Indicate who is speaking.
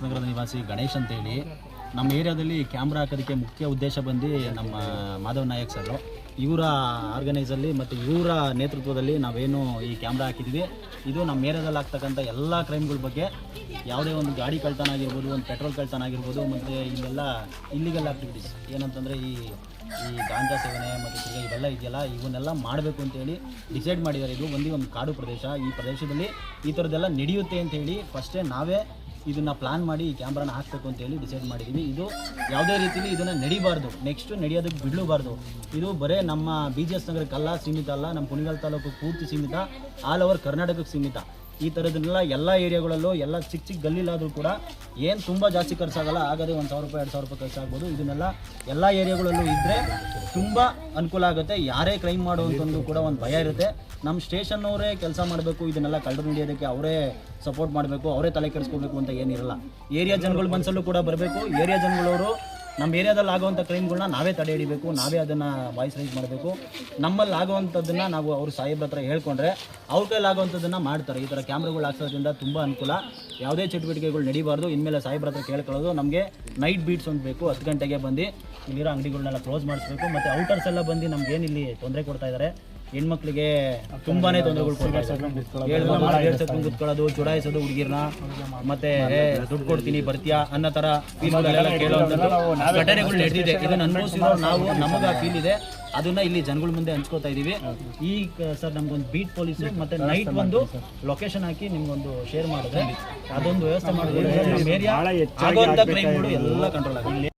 Speaker 1: ನಗರದ ನಿವಾಸಿ ಗಣೇಶ್ ಅಂತೇಳಿ ನಮ್ಮ ಏರಿಯಾದಲ್ಲಿ ಕ್ಯಾಮ್ರಾ ಹಾಕೋದಕ್ಕೆ ಮುಖ್ಯ ಉದ್ದೇಶ ಬಂದು ನಮ್ಮ ಮಾಧವ್ ನಾಯಕ್ ಸರ್ ಇವರ ಆರ್ಗನೈಸಲ್ಲಿ ಮತ್ತು ಇವರ ನೇತೃತ್ವದಲ್ಲಿ ನಾವೇನು ಈ ಕ್ಯಾಮ್ರಾ ಹಾಕಿದ್ವಿ. ಇದು ನಮ್ಮ ಏರಿಯಾದಲ್ಲಿ ಆಗ್ತಕ್ಕಂಥ ಎಲ್ಲ ಕ್ರೈಮ್ಗಳ ಬಗ್ಗೆ, ಯಾವುದೇ ಒಂದು ಗಾಡಿ ಕಳ್ತನ ಆಗಿರ್ಬೋದು, ಒಂದು ಪೆಟ್ರೋಲ್ ಕಳ್ತನ ಆಗಿರ್ಬೋದು, ಮತ್ತು ಇಲ್ಲೆಲ್ಲ ಇಲ್ಲಿಗಲ್ ಆಕ್ಟಿವಿಟೀಸ್ ಏನಂತಂದರೆ ಈ ಗಾಂಜಾ ಸೇವನೆ ಮತ್ತು ಇವೆಲ್ಲ ಇದೆಯಲ್ಲ, ಇವನ್ನೆಲ್ಲ ಮಾಡಬೇಕು ಅಂತೇಳಿ ಡಿಸೈಡ್ ಮಾಡಿದ್ದಾರೆ. ಇದು ಒಂದು ಕಾಡು ಪ್ರದೇಶ, ಈ ಪ್ರದೇಶದಲ್ಲಿ ಈ ಥರದ್ದೆಲ್ಲ ನಡೆಯುತ್ತೆ ಅಂತೇಳಿ ಫಸ್ಟೇ ನಾವೇ ಇದನ್ನು ಪ್ಲಾನ್ ಮಾಡಿ ಈ ಕ್ಯಾಮ್ರಾನ ಹಾಕಬೇಕು ಅಂತೇಳಿ ಡಿಸೈಡ್ ಮಾಡಿದ್ದೀವಿ. ಇದು ಯಾವುದೇ ರೀತಿಯಲ್ಲಿ ಇದನ್ನು ನಡಿಬಾರ್ದು, ನೆಕ್ಸ್ಟು ನಡೆಯೋದಕ್ಕೆ ಬಿಡಲೂಬಾರ್ದು. ಇದು ಬರೀ ನಮ್ಮ BGS ನಗರಕ್ಕಲ್ಲ ಸೀಮಿತ ಅಲ್ಲ, ನಮ್ಮ ಕುಣಿಗಲ್ ತಾಲೂಕು ಪೂರ್ತಿ ಸೀಮಿತ, ಆಲ್ ಓವರ್ ಕರ್ನಾಟಕಕ್ಕೆ ಸೀಮಿತ. ಈ ಥರದನ್ನೆಲ್ಲ ಎಲ್ಲ ಏರಿಯಾಗಳಲ್ಲೂ ಎಲ್ಲ ಚಿಕ್ಕ ಚಿಕ್ಕ ಗಲ್ಲಿಲಾದರೂ ಕೂಡ ಏನು ತುಂಬ ಜಾಸ್ತಿ ಖರ್ಚಾಗಲ್ಲ, ಆಗದೆ 1,000 ರೂಪಾಯಿ 2,000 ರೂಪಾಯಿ ಖರ್ಚಾಗ್ಬೋದು. ಇದನ್ನೆಲ್ಲ ಎಲ್ಲ ಏರಿಯಾಗಳಲ್ಲೂ ಇದ್ದರೆ ತುಂಬ ಅನುಕೂಲ ಆಗುತ್ತೆ. ಯಾರೇ ಕ್ರೈಮ್ ಮಾಡುವಂಥದ್ದು ಕೂಡ ಒಂದು ಭಯ ಇರುತ್ತೆ. ನಮ್ಮ ಸ್ಟೇಷನ್ನವರೇ ಕೆಲಸ ಮಾಡಬೇಕು, ಇದನ್ನೆಲ್ಲ ಕಳ್ಳರು ಹಿಡಿಯೋದಕ್ಕೆ ಅವರೇ ಸಪೋರ್ಟ್ ಮಾಡಬೇಕು, ಅವರೇ ತಲೆ ಕೆಡಿಸ್ಕೋಬೇಕು ಅಂತ ಏನಿರಲ್ಲ. ಏರಿಯಾ ಜನಗಳು ಮನಸ್ಸಲ್ಲೂ ಕೂಡ ಬರಬೇಕು. ಏರಿಯಾ ಜನಗಳವರು ನಮ್ಮ ಏರಿಯಾದಲ್ಲಿ ಆಗುವಂಥ ಕ್ರೈಮ್ಗಳನ್ನ ನಾವೇ ತಡೆ ಹಿಡಿಬೇಕು, ನಾವೇ ಅದನ್ನು ವಾಯ್ಸ್ ರೈಸ್ ಮಾಡಬೇಕು. ನಮ್ಮಲ್ಲಿ ಆಗುವಂಥದ್ದನ್ನು ನಾವು ಅವರು ಸಾಹೇಬ್ರ ಹತ್ರ ಹೇಳ್ಕೊಂಡ್ರೆ ಅವ್ರ ಕೈಲಿ ಆಗುವಂಥದ್ದನ್ನು ಮಾಡ್ತಾರೆ. ಈ ಥರ ಕ್ಯಾಮ್ರಾಗಳು ಹಾಕ್ಸೋದ್ರಿಂದ ತುಂಬ ಅನುಕೂಲ. ಯಾವುದೇ ಚಟುವಟಿಕೆಗಳು ನಡೀಬಾರ್ದು. ಇನ್ಮೇಲೆ ಸಾಹೇಬ್ರ ಹತ್ರ ಕೇಳ್ಕೊಳ್ಳೋದು, ನಮಗೆ ನೈಟ್ ಬೀಟ್ಸ್ ಒಂದು ಬೇಕು, 10 ಗಂಟೆಗೆ ಬಂದು ಇಲ್ಲಿರೋ ಅಂಗಡಿಗಳನ್ನೆಲ್ಲ ಕ್ಲೋಸ್ ಮಾಡಿಸ್ಬೇಕು. ಮತ್ತು ಔಟರ್ಸ್ ಎಲ್ಲ ಬಂದು ನಮ್ಗೇನು ಇಲ್ಲಿ ತೊಂದರೆ ಕೊಡ್ತಾ ಇದ್ದಾರೆ, ಹೆಣ್ಮಕ್ಳಿಗೆ ತುಂಬಾ ತೊಂದರೆಗಳು ಕೊಡ್ತಾರೆ. ಕುತ್ಕೊಳ್ಳೋದು, ಚುಡಾಯಿಸೋದು ಹುಡುಗಿರ್ನ, ಮತ್ತೆ ದುಡ್ಡು ಕೊಡ್ತೀನಿ ಬರ್ತೀಯಾ ಅನ್ನೋ ಥರ ಫೀಲ್ಗಳೆಲ್ಲ ಕೇಳುವಂಥದ್ದು ಘಟನೆಗಳು ನಡೆದಿದೆ. ಇದನ್ನು ಅನುಭವಿಸಿರೋ ನಾವು, ನಮಗೆ ಆ ಫೀಲ್ ಇದೆ, ಅದನ್ನ ಇಲ್ಲಿ ಜನಗಳ ಮುಂದೆ ಹಂಚ್ಕೋತಾ ಇದ್ದೀವಿ. ಈಗ ಸರ್ ನಮ್ಗೊಂದು ಬೀಟ್ ಪೊಲೀಸ್ ಮತ್ತೆ ನೈಟ್ ಒಂದು ಲೊಕೇಶನ್ ಹಾಕಿ ನಿಮ್ಗೊಂದು ಶೇರ್ ಮಾಡಿದ್ರೆ ಅದೊಂದು ವ್ಯವಸ್ಥೆ ಮಾಡಿದ್ರೆ ನಮ್ಮ ಏರಿಯಾ ಆಗುವಂಥ ಕ್ರೈಮ್ಗಳು ಎಲ್ಲ ಕಂಟ್ರೋಲ್ ಆಗುತ್ತೆ.